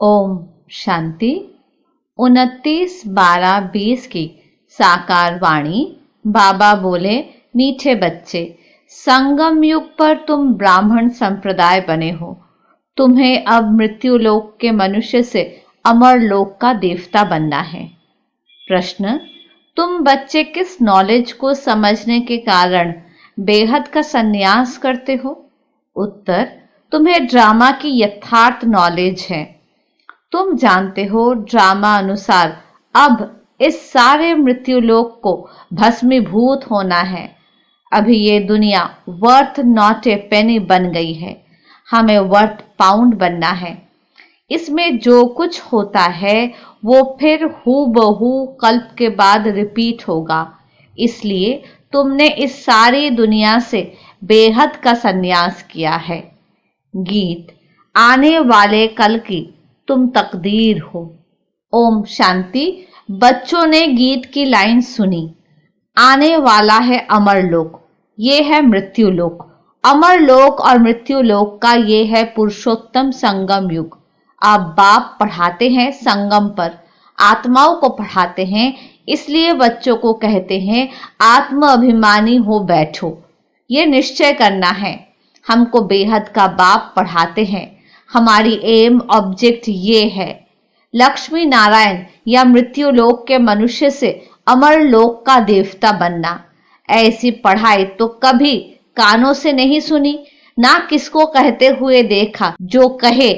ओम शांति। 29/12/20 की साकार वाणी। बाबा बोले, मीठे बच्चे, संगम युग पर तुम ब्राह्मण संप्रदाय बने हो। तुम्हें अब मृत्यु लोक के मनुष्य से अमर लोक का देवता बनना है। प्रश्न, तुम बच्चे किस नॉलेज को समझने के कारण बेहद का संन्यास करते हो? उत्तर, तुम्हें ड्रामा की यथार्थ नॉलेज है। तुम जानते हो ड्रामा अनुसार अब इस सारे मृत्युलोक को भस्मीभूत होना है। अभी ये दुनिया वर्थ नॉट ए पेनी बन गई है, हमें वर्थ पाउंड बनना है। इसमें जो कुछ होता है वो फिर हूबहू कल्प के बाद रिपीट होगा। इसलिए तुमने इस सारी दुनिया से बेहद का संन्यास किया है। गीत, आने वाले कल की तुम तकदीर हो। ओम शांति। बच्चों ने गीत की लाइन सुनी। आने वाला है अमरलोक, ये है मृत्युलोक। अमरलोक और मृत्युलोक का ये है पुरुषोत्तम संगम युग। आप बाप पढ़ाते हैं संगम पर, आत्माओं को पढ़ाते हैं, इसलिए बच्चों को कहते हैं आत्म अभिमानी हो बैठो। ये निश्चय करना है। हमको बेहद का बाप पढ़ाते हैं। हमारी एम ऑब्जेक्ट ये है, लक्ष्मी नारायण या मृत्युलोक के मनुष्य से अमर लोक का देवता बनना। ऐसी पढ़ाई तो कभी कानों से नहीं सुनी, ना किसको कहते हुए देखा जो कहे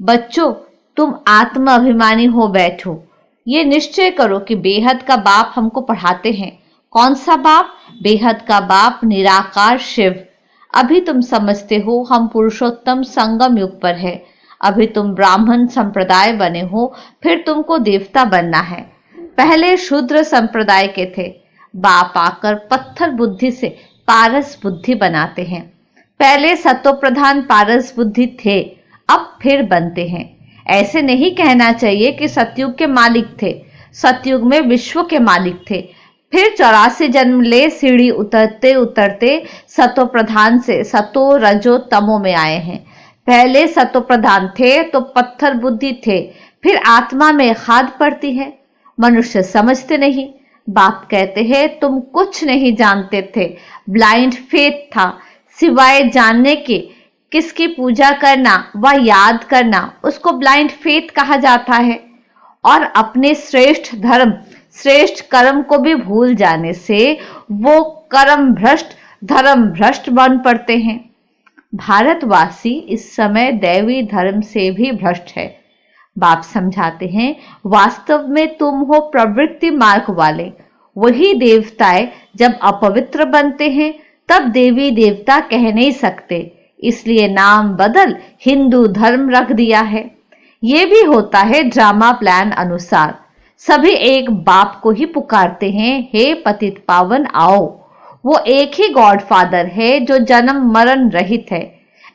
बच्चों तुम आत्म अभिमानी हो बैठो। ये निश्चय करो कि बेहद का बाप हमको पढ़ाते हैं। कौन सा बाप? बेहद का बाप निराकार शिव। अभी तुम समझते हो हम पुरुषोत्तम संगम युग पर है। अभी तुम ब्राह्मण संप्रदाय बने हो, फिर तुमको देवता बनना है। पहले शूद्र संप्रदाय के थे। बाप आकर पत्थर बुद्धि से पारस बुद्धि बनाते हैं। पहले सतो प्रधान पारस बुद्धि थे, अब फिर बनते हैं। ऐसे नहीं कहना चाहिए कि सतयुग के मालिक थे। सतयुग में विश्व के मालिक थे। फिर 84 जन्म ले सीढ़ी उतरते उतरते सतो प्रधान से सतो रजो तमो में आए हैं। पहले सतो प्रधान थे तो पत्थर बुद्धि थे, फिर आत्मा में खाद पड़ती है। मनुष्य समझते नहीं। बाप कहते हैं तुम कुछ नहीं जानते थे, ब्लाइंड फेथ था। सिवाय जानने के किसकी पूजा करना व याद करना, उसको ब्लाइंड फेथ कहा जाता है। और अपने श्रेष्ठ धर्म श्रेष्ठ कर्म को भी भूल जाने से वो कर्म भ्रष्ट धर्म भ्रष्ट बन पड़ते हैं। भारतवासी इस समय दैवी धर्म से भी भ्रष्ट है। बाप समझाते हैं वास्तव में तुम हो प्रवृत्ति मार्ग वाले। वही देवताएं जब अपवित्र बनते हैं तब देवी देवता कह नहीं सकते, इसलिए नाम बदल हिंदू धर्म रख दिया है। ये भी होता है ड्रामा प्लान अनुसार। सभी एक बाप को ही पुकारते हैं, हे पतित पावन आओ। वो एक ही गॉड फादर है जो जन्म मरण रहित है।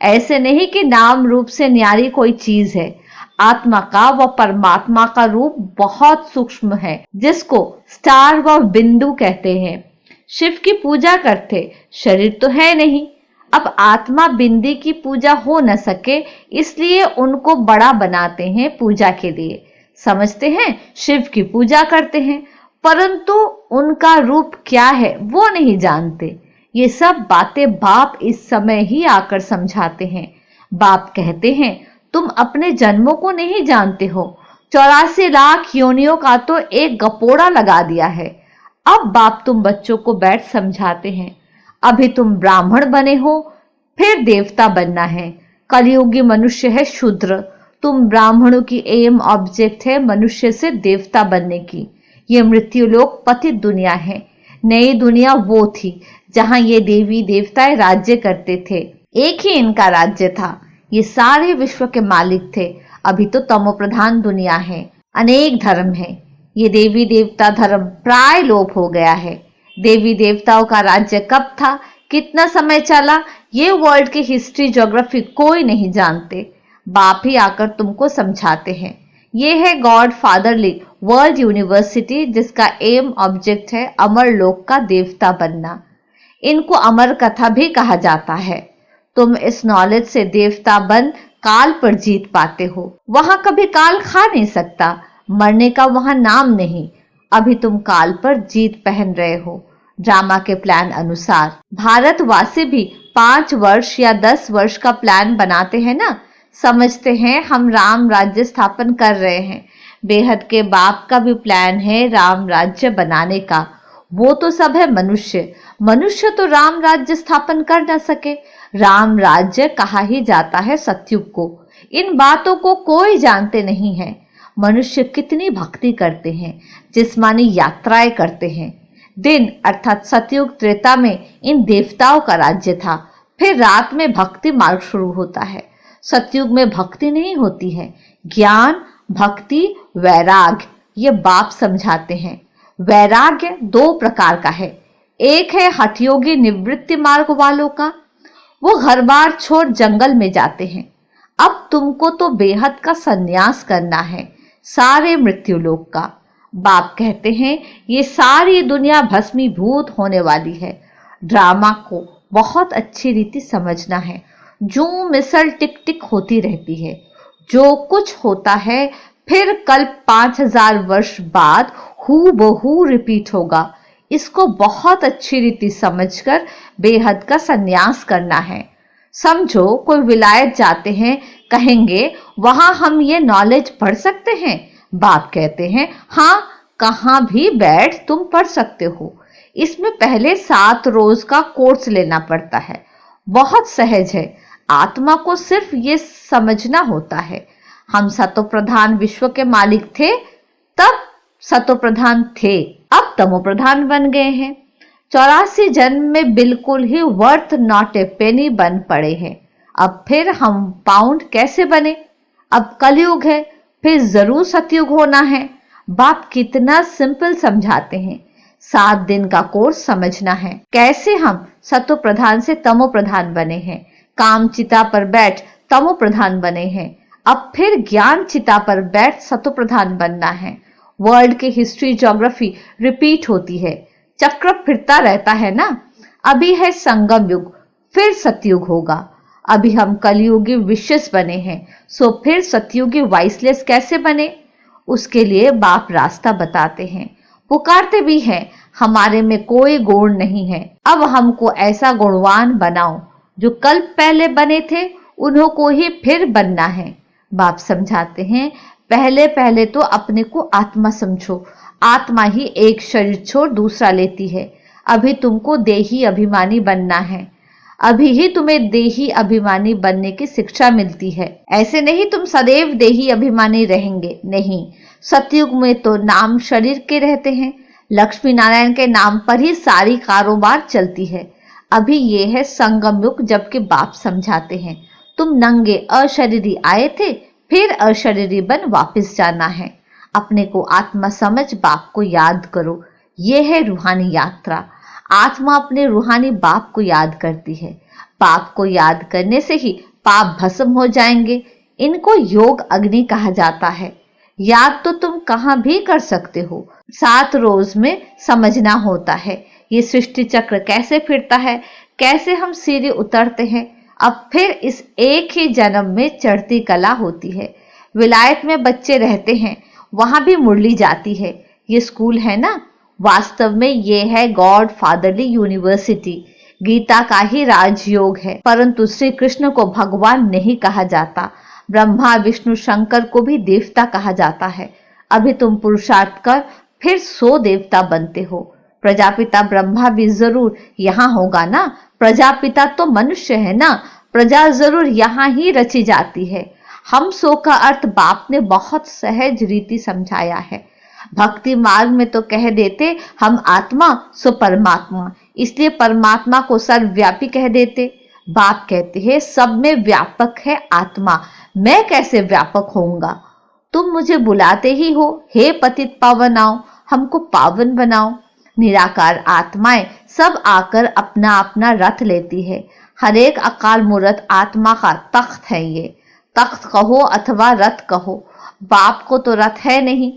ऐसे नहीं कि नाम रूप से न्यारी कोई चीज है। आत्मा का व परमात्मा का रूप बहुत सूक्ष्म है, जिसको स्टार व बिंदु कहते हैं। शिव की पूजा करते, शरीर तो है नहीं। अब आत्मा बिंदी की पूजा हो न सके, इसलिए उनको बड़ा बनाते हैं पूजा के लिए। समझते हैं शिव की पूजा करते हैं, परंतु उनका रूप क्या है वो नहीं जानते। ये सब बातें बाप इस समय ही आकर समझाते हैं। बाप कहते हैं तुम अपने जन्मों को नहीं जानते हो। 84 लाख योनियों का तो एक गपोड़ा लगा दिया है। अब बाप तुम बच्चों को बैठ समझाते हैं। अभी तुम ब्राह्मण बने हो, फिर देवता बनना है। कलयुगी मनुष्य है शूद्र। तुम ब्राह्मणों की एम ऑब्जेक्ट है मनुष्य से देवता बनने की। ये मृत्युलोक पतित दुनिया है। नई दुनिया वो थी जहां ये देवी देवताएं राज्य करते थे। एक ही इनका राज्य था। ये सारे विश्व के मालिक थे। अभी तो तमो प्रधान दुनिया है, अनेक धर्म है। ये देवी देवता धर्म प्राय लोप हो गया है। देवी देवताओं का राज्य कब था, कितना समय चला, ये वर्ल्ड की हिस्ट्री ज्योग्राफी कोई नहीं जानते। बाप ही आकर तुमको समझाते हैं। ये है गॉड फादरली वर्ल्ड यूनिवर्सिटी, जिसका एम ऑब्जेक्ट है अमर लोक का देवता बनना। इनको अमर कथा भी कहा जाता है। तुम इस नॉलेज से देवता बन काल पर जीत पाते हो। वहां कभी काल खा नहीं सकता, मरने का वहां नाम नहीं। अभी तुम काल पर जीत पहन रहे हो। ड्रामा के प्लान अनुसार भारतवासी भी 5 वर्ष या 10 वर्ष का प्लान बनाते हैं ना। समझते हैं हम राम राज्य स्थापन कर रहे हैं। बेहद के बाप का भी प्लान है राम राज्य बनाने का। वो तो सब है मनुष्य। मनुष्य तो राम राज्य स्थापन कर न सके। राम राज्य कहा ही जाता है सतयुग को। इन बातों को कोई जानते नहीं है। मनुष्य कितनी भक्ति करते हैं, जिस्मानी यात्राएं करते हैं। दिन अर्थात सतयुग त्रेता में इन देवताओं का राज्य था। फिर रात में भक्ति मार्ग शुरू होता है। सतयुग में भक्ति नहीं होती है, ज्ञान, भक्ति, वैराग्य, ये बाप समझाते हैं। वैराग्य 2 प्रकार का है। एक है हठयोगी निवृत्ति मार्ग वालों का, वो घर बार छोड़ जंगल में जाते हैं। अब तुमको तो बेहद का संन्यास करना है, सारे मृत्युलोक का। बाप कहते हैं ये सारी दुनिया भस्मीभूत होने वाली है। ड्रामा को बहुत अच्छी रीति समझना है। जूं मिसल टिक टिक होती रहती है। जो कुछ होता है फिर कल 5000 वर्ष बाद हूबहू रिपीट होगा। इसको बहुत अच्छी रीति समझकर बेहद का संन्यास करना है। समझो कोई विलायत जाते हैं, कहेंगे वहां हम ये नॉलेज पढ़ सकते हैं। बाप कहते हैं हाँ, कहाँ भी बैठ तुम पढ़ सकते हो। इसमें पहले 7 रोज का कोर्स लेना पड़ता है। बहुत सहज है। आत्मा को सिर्फ ये समझना होता है। हम सतो प्रधान विश्व के मालिक थे, तब सतो प्रधान थे, अब तमो प्रधान बन गए हैं। 84 जन्म में बिल्कुल ही वर्थ नॉट ए पेनी बन पड़े हैं। अब फिर हम पाउंड कैसे बने? अब कलयुग है, फिर जरूर सतयुग होना है। बाप कितना सिंपल समझाते हैं। 7 दिन का कोर्स समझना है। कैसे हम सतो प्रधान से तमो प्रधान बने हैं, काम चिता पर बैठ तमो प्रधान बने हैं। अब फिर ज्ञान चिता पर बैठ सतो प्रधान बनना है। वर्ल्ड की हिस्ट्री ज्योग्राफी रिपीट होती है, चक्र फिरता रहता है ना। अभी है संगम युग, फिर सतयुग होगा। अभी हम कलयुगी विशेष बने हैं, सो फिर सतयुगी वाइसलेस कैसे बने? उसके लिए बाप रास्ता बताते हैं, पुकारते भी हैं। हमारे में कोई गुण नहीं है, अब हमको ऐसा गुणवान बनाओ। जो कल पहले बने थे उन्हों को ही फिर बनना है। बाप समझाते हैं पहले पहले तो अपने को आत्मा समझो। आत्मा ही एक शरीर छोड़ दूसरा लेती है। अभी तुमको देही अभिमानी बनना है। अभी ही तुम्हें देही अभिमानी बनने की शिक्षा मिलती है। ऐसे नहीं तुम सदैव देही अभिमानी रहेंगे, नहीं। सतयुग में तो नाम शरीर के रहते हैं। लक्ष्मी नारायण के नाम पर ही सारी कारोबार चलती है। अभी ये है संगम युग, जबकि बाप समझाते हैं तुम नंगे अशरीरी आए थे, फिर अशरीरी बन वापस जाना है। अपने को आत्मा समझ बाप को याद करो। ये है रूहानी यात्रा। आत्मा अपने रूहानी बाप को याद करती है। बाप को याद करने से ही पाप भस्म हो जाएंगे। इनको योग अग्नि कहा जाता है। याद तो तुम कहाँ भी कर सकते हो, 7 रोज में समझना होता है। ये सृष्टि चक्र कैसे फिरता है, कैसे हम सीढ़ी उतरते हैं। अब फिर इस एक ही जन्म में चढ़ती कला होती है। विलायत में बच्चे रहते हैं, वहां भी मुरली जाती है। ये स्कूल है ना, वास्तव में ये है गॉड फादरली यूनिवर्सिटी। गीता का ही राजयोग है, परंतु श्री कृष्ण को भगवान नहीं कहा जाता। ब्रह्मा विष्णु शंकर को भी देवता कहा जाता है। अभी तुम पुरुषार्थ कर फिर 100 देवता बनते हो। प्रजापिता ब्रह्मा भी जरूर यहाँ होगा ना। प्रजापिता तो मनुष्य है ना, प्रजा जरूर यहाँ ही रची जाती है। हम 100 का अर्थ बाप ने बहुत सहज रीति समझाया है। भक्ति मार्ग में तो कह देते हम आत्मा सो परमात्मा, इसलिए परमात्मा को सर्वव्यापी कह देते। बाप कहते हैं सब में व्यापक है आत्मा, मैं कैसे व्यापक होऊंगा? तुम मुझे बुलाते ही हो, हे पतित पावन आओ, हमको पावन बनाओ। निराकार आत्माएं सब आकर अपना अपना रथ लेती है। हर एक अकाल मूर्त आत्मा का तख्त है। ये तख्त कहो अथवा रथ कहो, बाप को तो रथ है नहीं,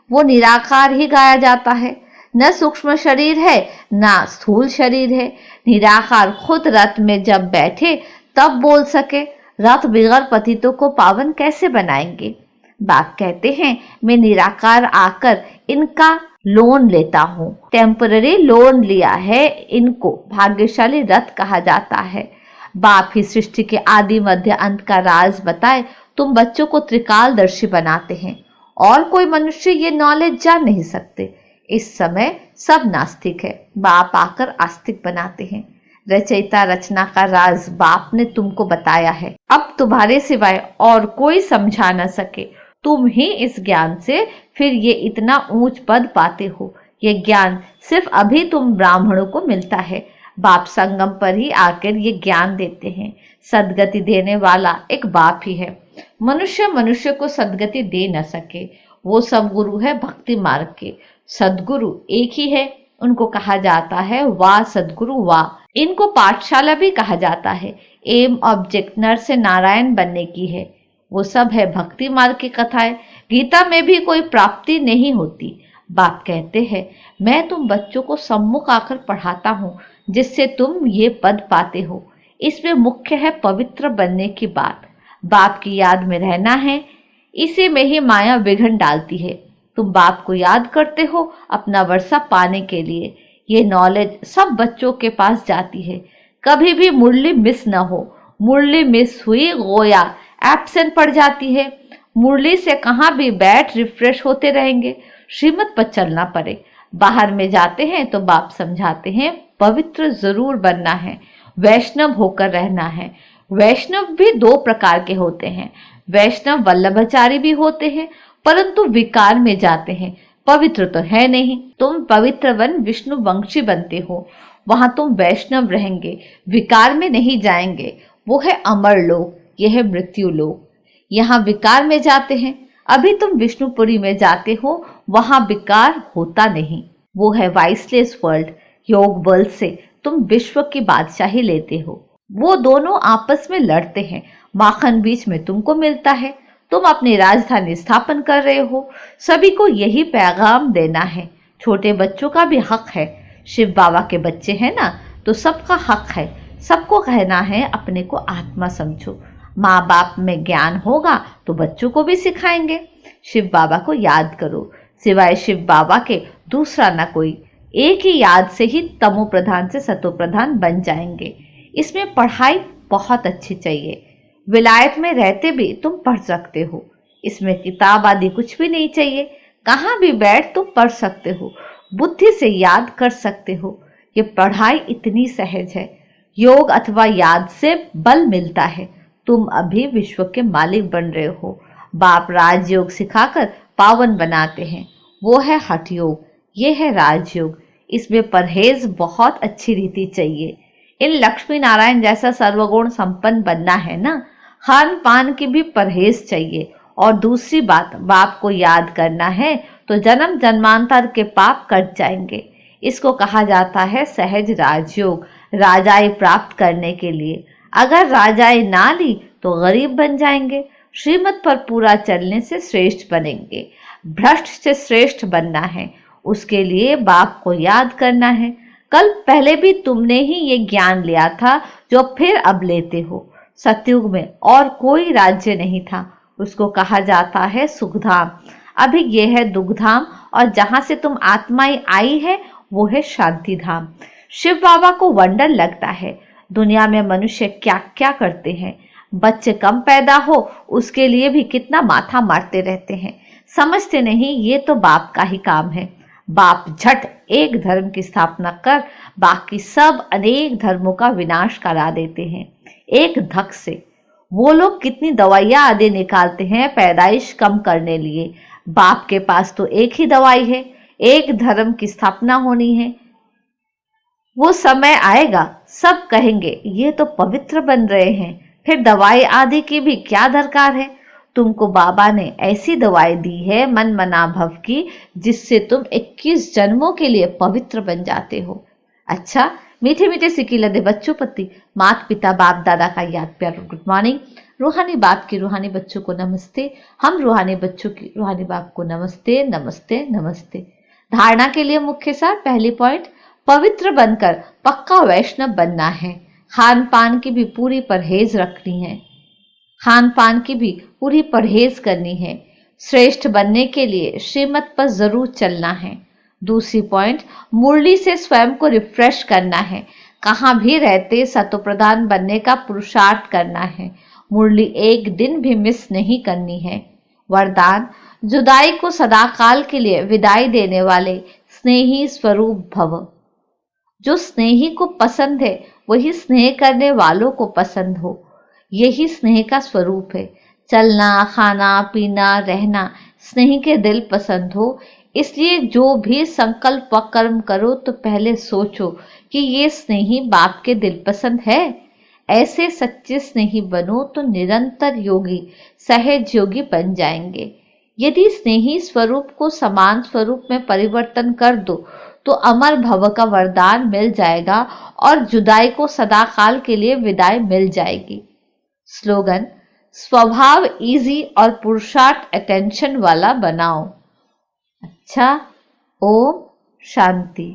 वो निराकार ही गाया जाता है। न सूक्ष्म शरीर है न स्थूल शरीर है। निराकार खुद रथ में जब बैठे तब बोल सके। रथ बिगड़ पतितों को पावन कैसे बनाएंगे। बाप कहते हैं मैं निराकार आकर इनका लोन लेता हूँ, टेम्पररी लोन लिया है, इनको भाग्यशाली रथ कहा जाता है। बाप ही सृष्टि के आदि मध्य अंत का राज बताए तुम बच्चों को त्रिकालदर्शी बनाते हैं और कोई मनुष्य ये नॉलेज जान नहीं सकते। इस समय सब नास्तिक है, बाप आकर आस्तिक बनाते हैं। रचयिता रचना का राज बाप ने तुमको बताया है, अब तुम्हारे सिवाय और कोई समझा न सके। तुम ही इस ज्ञान से फिर ये इतना ऊंच पद पाते हो। ये ज्ञान सिर्फ अभी तुम ब्राह्मणों को मिलता है। बाप संगम पर ही आकर ये ज्ञान देते हैं। सदगति देने वाला एक बाप ही है। मनुष्य मनुष्य को सदगति दे न सके। वो सब गुरु है भक्ति मार्ग के। सदगुरु एक ही है, उनको कहा जाता है वाह सदगुरु वाह। इनको पाठशाला भी कहा जाता है। एम ऑब्जेक्ट नर से नारायण बनने की है। वो सब है भक्ति मार्ग की कथाएं। गीता में भी कोई प्राप्ति नहीं होती। बाप कहते हैं मैं तुम बच्चों को सम्मुख आकर पढ़ाता हूँ जिससे तुम ये पद पाते हो। इसमें मुख्य है पवित्र बनने की बात। बाप की याद में रहना है, इसी में ही माया विघ्न डालती है। तुम बाप को याद करते हो अपना वर्षा पाने के लिए। ये नॉलेज सब बच्चों के पास जाती है। कभी भी मुरली मिस न हो। मुरली मिस हुई गोया एब्सेंट पड़ जाती है। मुरली से कहाँ भी बैठ रिफ्रेश होते रहेंगे। श्रीमत पर चलना पड़े। बाहर में जाते हैं तो बाप समझाते हैं पवित्र जरूर बनना है, वैष्णव होकर रहना है। वैष्णव भी दो प्रकार के होते हैं। वैष्णव वल्लभाचारी भी होते हैं परंतु विकार में जाते हैं, पवित्र तो है नहीं। तुम पवित्र वन विष्णु वंशी बनते हो, वहां तुम वैष्णव रहेंगे, विकार में नहीं जाएंगे। वो है अमर लोक, यह है मृत्यु लोक। यहाँ विकार में जाते हैं। अभी तुम विष्णुपुरी में जाते हो, वहां विकार होता नहीं। वो है वाइसलेस वर्ल्ड। योग बल से तुम विश्व की बादशाही लेते हो। वो दोनों आपस में लड़ते हैं, माखन बीच में तुमको मिलता है। तुम अपनी राजधानी स्थापन कर रहे हो। सभी को यही पैगाम देना है। छोटे बच्चों का भी हक है। शिव बाबा के बच्चे हैं ना, तो सबका हक है। सबको कहना है अपने को आत्मा समझो। माँ बाप में ज्ञान होगा तो बच्चों को भी सिखाएंगे। शिव बाबा को याद करो, सिवाय शिव बाबा के दूसरा ना कोई। एक ही याद से ही तमो प्रधान से सतो प्रधान बन जाएंगे। इसमें पढ़ाई बहुत अच्छी चाहिए। विलायत में रहते भी तुम पढ़ सकते हो। इसमें किताब आदि कुछ भी नहीं चाहिए। कहाँ भी बैठ तुम पढ़ सकते हो, बुद्धि से याद कर सकते हो। ये पढ़ाई इतनी सहज है। योग अथवा याद से बल मिलता है। तुम अभी विश्व के मालिक बन रहे हो। बाप राजयोग सिखाकर पावन बनाते हैं। वो है हठ योग, ये है राजयोग। इसमें परहेज बहुत अच्छी रीति चाहिए। इन लक्ष्मी नारायण जैसा सर्वगुण संपन्न बनना है ना, खान पान की भी परहेज चाहिए। और दूसरी बात, बाप को याद करना है तो जन्म जन्मांतर के पाप कट जाएंगे। इसको कहा जाता है सहज राजयोग, राजाई प्राप्त करने के लिए। अगर राजाई ना ली तो गरीब बन जाएंगे। श्रीमत पर पूरा चलने से श्रेष्ठ बनेंगे। भ्रष्ट से श्रेष्ठ बनना है, उसके लिए बाप को याद करना है। कल पहले भी तुमने ही ये ज्ञान लिया था जो फिर अब लेते हो। सतयुग में और कोई राज्य नहीं था, उसको कहा जाता है सुखधाम। अभी ये है दुखधाम, और जहां से तुम आत्माएं आई है वो है शांति धाम। शिव बाबा को वंडर लगता है दुनिया में मनुष्य क्या क्या करते हैं। बच्चे कम पैदा हो उसके लिए भी कितना माथा मारते रहते हैं। समझते नहीं ये तो बाप का ही काम है। बाप झट एक धर्म की स्थापना कर बाकी सब अनेक धर्मों का विनाश करा देते हैं एक धक से। वो लोग कितनी दवाइयाँ आदि निकालते हैं पैदाइश कम करने लिए। बाप के पास तो एक ही दवाई है, एक धर्म की स्थापना होनी है। वो समय आएगा सब कहेंगे ये तो पवित्र बन रहे हैं, फिर दवाई आदि की भी क्या दरकार है। तुमको बाबा ने ऐसी दवाई दी है मन मना भव की, जिससे तुम 21 जन्मों के लिए पवित्र बन जाते हो। अच्छा मीठे मीठे सिक्की लदे बच्चों प्रति माता पिता बाप दादा का याद प्यार गुड मॉर्निंग। रूहानी बाप की रूहानी बच्चों को नमस्ते। हम रूहानी बच्चों की रूहानी बाप को नमस्ते नमस्ते नमस्ते। धारणा के लिए मुख्य सार, पहली पॉइंट, पवित्र बनकर पक्का वैष्णव बनना है। खान पान की भी पूरी परहेज रखनी है। खान पान की भी पूरी परहेज करनी है। श्रेष्ठ बनने के लिए श्रीमत पर जरूर चलना है। दूसरी पॉइंट, मुरली से स्वयं को रिफ्रेश करना है। कहाँ भी रहते सतोप्रधान बनने का पुरुषार्थ करना है। मुरली एक दिन भी मिस नहीं करनी है। वरदान, जुदाई को सदाकाल के लिए विदाई देने वाले स्नेही स्वरूप भव। जो स्नेही को पसंद है वही स्नेह करने वालों को पसंद हो। यही स्नेह का स्वरूप है। चलना, खाना, पीना, रहना स्नेही के दिल पसंद हो। इसलिए जो भी संकल्प व कर्म करो तो पहले सोचो कि ये स्नेही बाप के दिल पसंद है। ऐसे सच्चे स्नेही बनो तो निरंतर योगी, सहज योगी बन जाएंगे। यदि स्नेही स्वरूप को समान स्वरूप में परिवर्तन कर दो तो अमर भव का वरदान मिल जाएगा और जुदाई को सदाकाल के लिए विदाई मिल जाएगी। स्लोगन, स्वभाव इजी और पुरुषार्थ अटेंशन वाला बनाओ। अच्छा, ओम शांति।